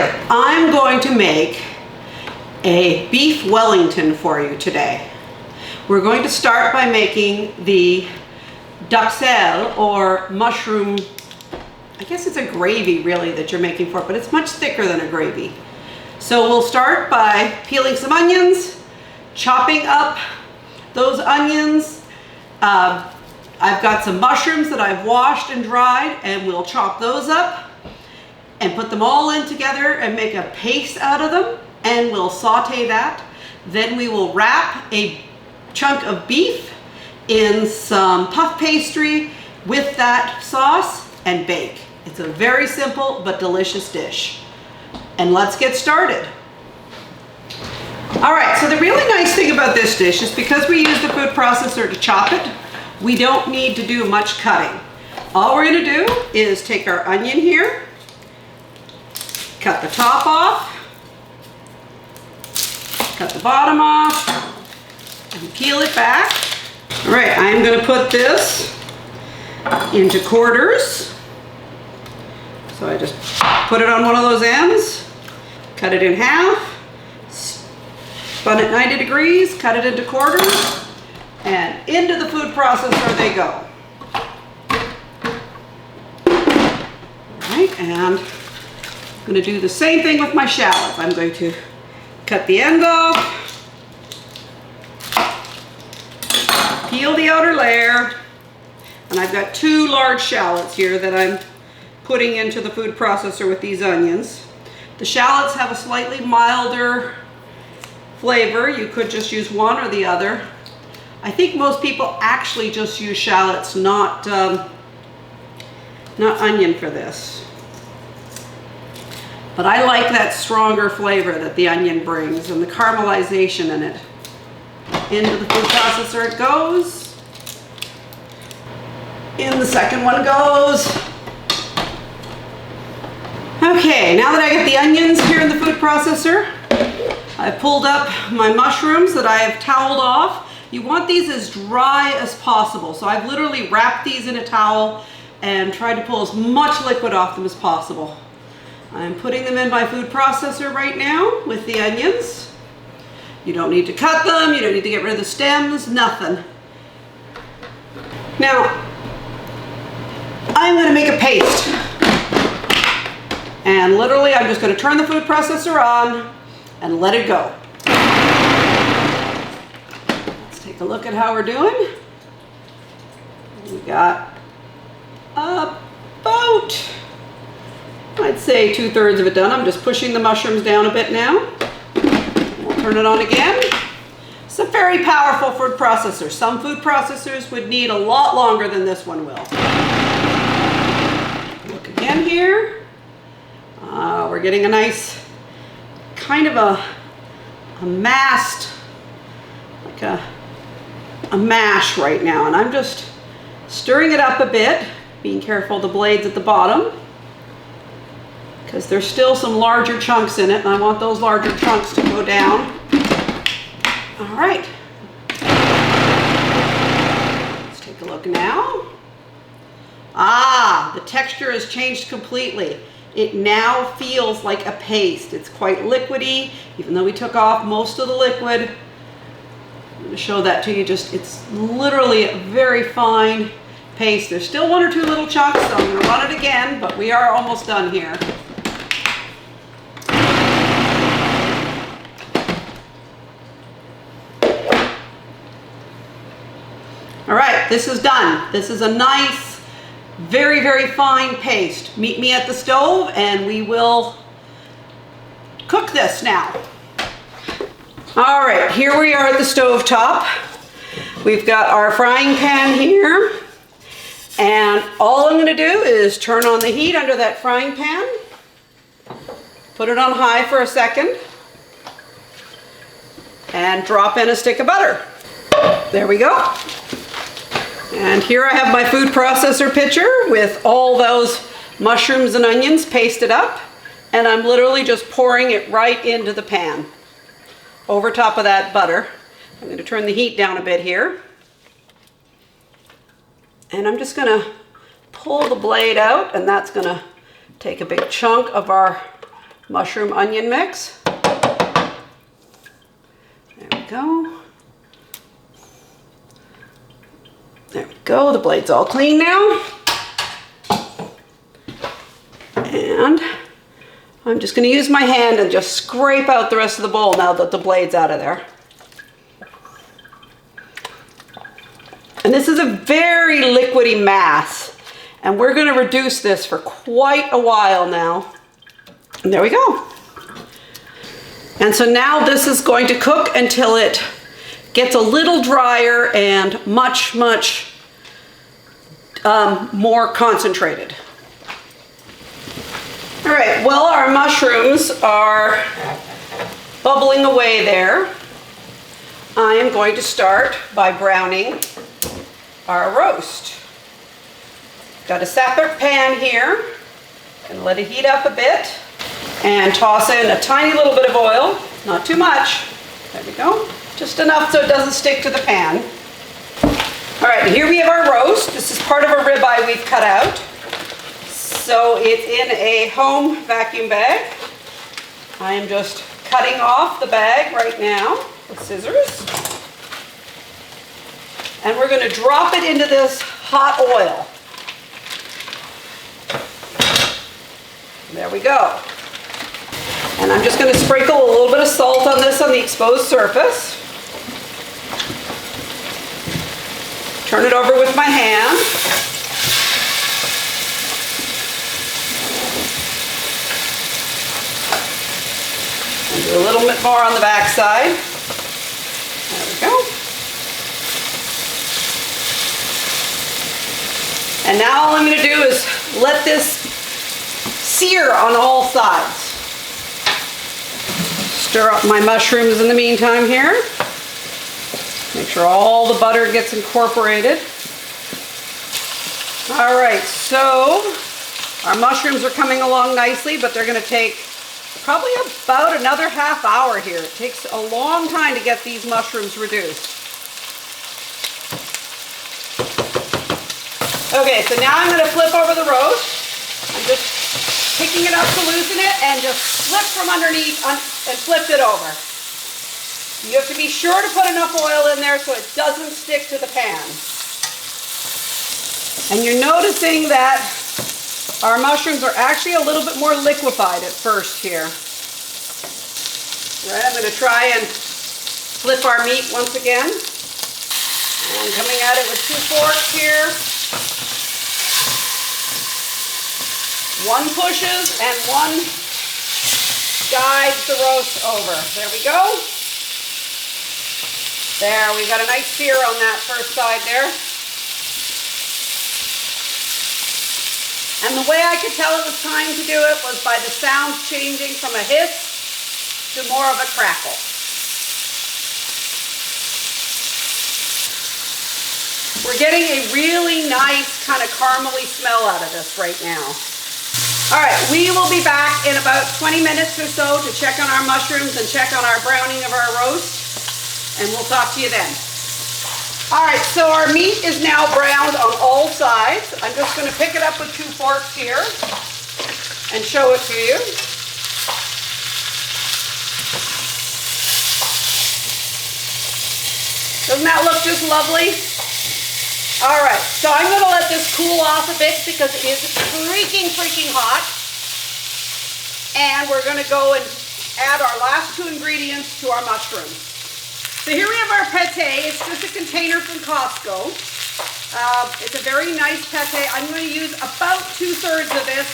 there, I'm going to make a beef Wellington for you today. We're going to start by making the duxelle, or mushroom, I guess it's a gravy really that you're making for it, but it's much thicker than a gravy. So we'll start by peeling some onions, chopping up those onions. I've got some mushrooms that I've washed and dried, and we'll chop those up and put them all in together and make a paste out of them, and we'll saute that. Then we will wrap a chunk of beef in some puff pastry with that sauce and bake. It's a very simple but delicious dish. And let's get started. All right, so the really nice thing about this dish is because we use the food processor to chop it, we don't need to do much cutting. All we're gonna do is take our onion here, cut the top off, cut the bottom off, and peel it back. All right, I'm gonna put this into quarters. So I just put it on one of those ends, cut it in half, spun it 90 degrees, cut it into quarters, and into the food processor they go. All right, and I'm going to do the same thing with my shallots. I'm going to cut the end off, peel the outer layer, and I've got 2 large shallots here that I'm putting into the food processor with these onions. The shallots have a slightly milder flavor. You could just use one or the other. I think most people actually just use shallots, not onion for this. But I like that stronger flavor that the onion brings and the caramelization in it. Into the food processor it goes. In the second one goes. Okay, now that I got the onions here in the food processor, I pulled up my mushrooms that I have toweled off. You want these as dry as possible. So I've literally wrapped these in a towel and tried to pull as much liquid off them as possible. I'm putting them in my food processor right now with the onions. You don't need to cut them, you don't need to get rid of the stems, nothing. Now, I'm gonna make a paste. And literally, I'm just gonna turn the food processor on and let it go. Let's take a look at how we're doing. We got about, I'd say 2/3 of it done. I'm just pushing the mushrooms down a bit now. We'll turn it on again. It's a very powerful food processor. Some food processors would need a lot longer than this one will. Look again here. We're getting a nice kind of a massed, like a mash right now. And I'm just stirring it up a bit, being careful of the blades at the bottom, because there's still some larger chunks in it, and I want those larger chunks to go down. All right. Let's take a look now. The texture has changed completely. It now feels like a paste. It's quite liquidy, even though we took off most of the liquid. I'm going to show that to you. It's literally a very fine paste. There's still 1 or 2 little chunks, so I'm going to run it again, but we are almost done here. All right, this is done. This is a nice, very, very fine paste. Meet me at the stove and we will cook this now. All right, here we are at the stove top. We've got our frying pan here, and all I'm gonna do is turn on the heat under that frying pan, put it on high for a second, and drop in a stick of butter. There we go. And here I have my food processor pitcher with all those mushrooms and onions pasted up, and I'm literally just pouring it right into the pan over top of that butter. I'm going to turn the heat down a bit here, and I'm just going to pull the blade out, and that's going to take a big chunk of our mushroom onion mix. There we go. There we go, the blade's all clean now. And I'm just going to use my hand and just scrape out the rest of the bowl now that the blade's out of there. And this is a very liquidy mass, and we're going to reduce this for quite a while now. And there we go. And so now this is going to cook until it gets a little drier and much more concentrated. All right, well, our mushrooms are bubbling away there. I am going to start by browning our roast. Got a separate pan here, and let it heat up a bit, and toss in a tiny little bit of oil, not too much. There we go, just enough so it doesn't stick to the pan. All right, here we have our roast. This is part of a ribeye we've cut out. So it's in a home vacuum bag. I am just cutting off the bag right now with scissors. And we're going to drop it into this hot oil. There we go. And I'm just going to sprinkle a little bit of salt on this on the exposed surface. Turn it over with my hand. And do a little bit more on the back side. There we go. And now all I'm going to do is let this sear on all sides. Stir up my mushrooms in the meantime here. Make sure all the butter gets incorporated. All right, so our mushrooms are coming along nicely, but they're going to take probably about another half hour here. It takes a long time to get these mushrooms reduced. Okay, so now I'm going to flip over the roast. I'm just picking it up to loosen it and just slip from underneath and flip it over. You have to be sure to put enough oil in there so it doesn't stick to the pan. And you're noticing that our mushrooms are actually a little bit more liquefied at first here. All right, I'm going to try and flip our meat once again. And coming at it with 2 forks here. One pushes and one guides the roast over. There we go. There, we got a nice sear on that first side there. And the way I could tell it was time to do it was by the sound changing from a hiss to more of a crackle. We're getting a really nice kind of caramely smell out of this right now. All right, we will be back in about 20 minutes or so to check on our mushrooms and check on our browning of our roast, and we'll talk to you then. All right, so our meat is now browned on all sides. I'm just going to pick it up with 2 forks here and show it to you. Doesn't that look just lovely? All right, so I'm going to let this cool off a bit because it is freaking hot. And we're going to go and add our last 2 ingredients to our mushrooms. So here we have our pate. It's just a container from Costco. It's a very nice pate. I'm going to use about 2/3 of this,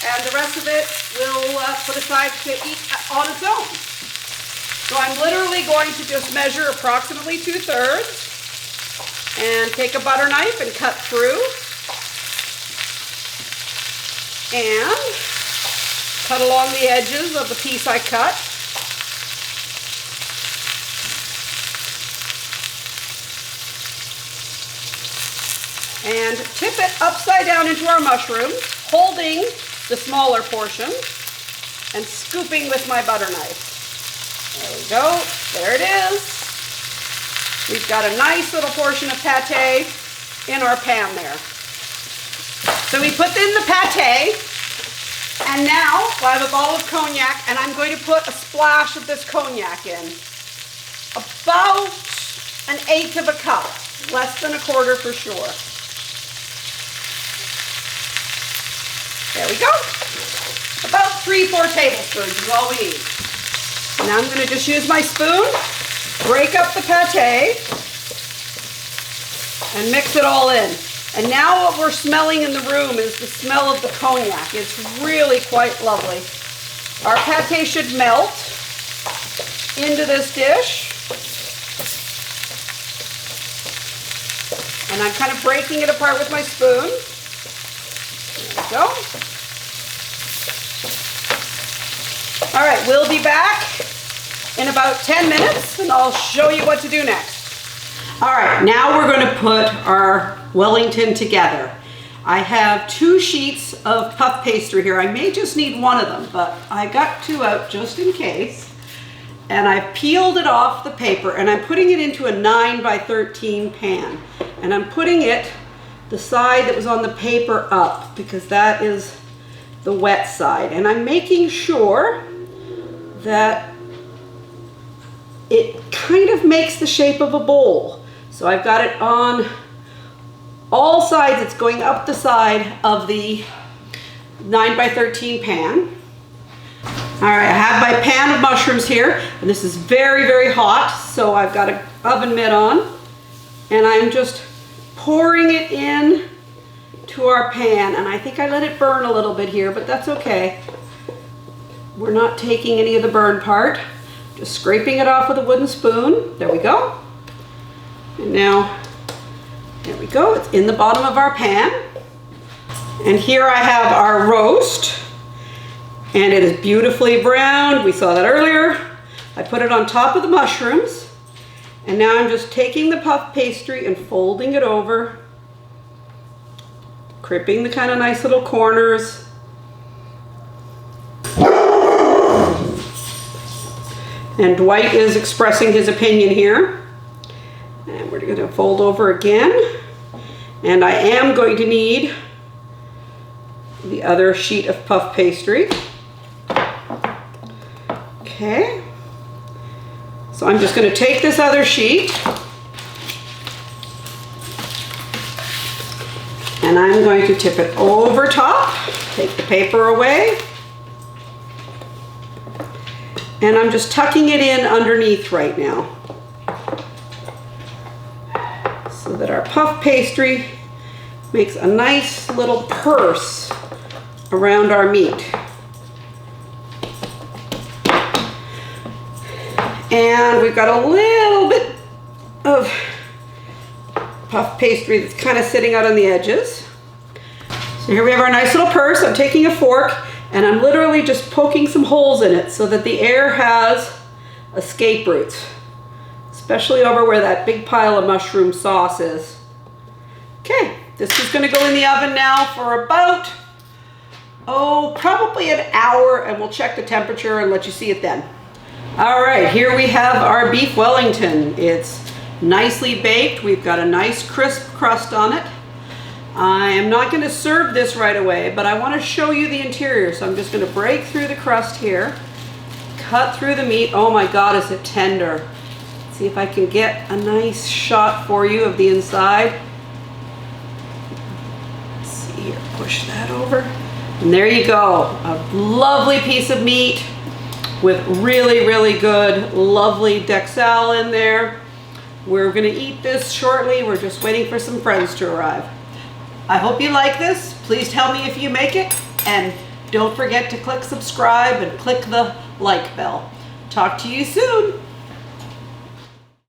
and the rest of it we'll put aside to eat on its own. So I'm literally going to just measure approximately 2/3. And take a butter knife and cut through. And cut along the edges of the piece I cut. And tip it upside down into our mushrooms, holding the smaller portion and scooping with my butter knife. There we go. There it is. We've got a nice little portion of pate in our pan there. So we put in the pate, And now I have a bottle of cognac, and I'm going to put a splash of this cognac in. About 1/8 cup, less than 1/4 for sure. There we go. About 3-4 tablespoons is all we need. Now I'm going to just use my spoon, break up the pate, and mix it all in. And now what we're smelling in the room is the smell of the cognac. It's really quite lovely. Our pate should melt into this dish. And I'm kind of breaking it apart with my spoon. There we go. All right, we'll be back in about 10 minutes and I'll show you what to do next. All right, now we're going to put our Wellington together. I have 2 sheets of puff pastry here. I may just need one of them, but I got 2 out just in case. And I've peeled it off the paper and I'm putting it into a 9x13 pan. And I'm putting it the side that was on the paper up because that is the wet side. And I'm making sure that it kind of makes the shape of a bowl. So I've got it on all sides. It's going up the side of the 9x13 pan. All right, I have my pan of mushrooms here, and this is very, very hot, so I've got an oven mitt on, and I'm just pouring it in to our pan, and I think I let it burn a little bit here, but that's okay. We're not taking any of the burn part, just scraping it off with a wooden spoon. There we go. And now, there we go, it's in the bottom of our pan. And here I have our roast, and it is beautifully browned. We saw that earlier. I put it on top of the mushrooms, and now I'm just taking the puff pastry and folding it over, crimping the kind of nice little corners. And Dwight is expressing his opinion here. And we're going to fold over again. And I am going to need the other sheet of puff pastry. Okay. So I'm just going to take this other sheet and I'm going to tip it over top, take the paper away, and I'm just tucking it in underneath right now so that our puff pastry makes a nice little purse around our meat. And we've got a little bit of puff pastry that's kind of sitting out on the edges. So here we have our nice little purse. I'm taking a fork and I'm literally just poking some holes in it so that the air has escape routes, especially over where that big pile of mushroom sauce is. Okay, this is going to go in the oven now for about, probably an hour, and we'll check the temperature and let you see it then. All right, here we have our beef Wellington. It's nicely baked. We've got a nice crisp crust on it. I am not going to serve this right away, but I want to show you the interior. So I'm just going to break through the crust here, cut through the meat. Oh my God, is it tender. Let's see if I can get a nice shot for you of the inside. Let's see here, push that over. And there you go, a lovely piece of meat with really, really good, lovely Dexal in there. We're gonna eat this shortly. We're just waiting for some friends to arrive. I hope you like this. Please tell me if you make it, and don't forget to click subscribe and click the like bell. Talk to you soon.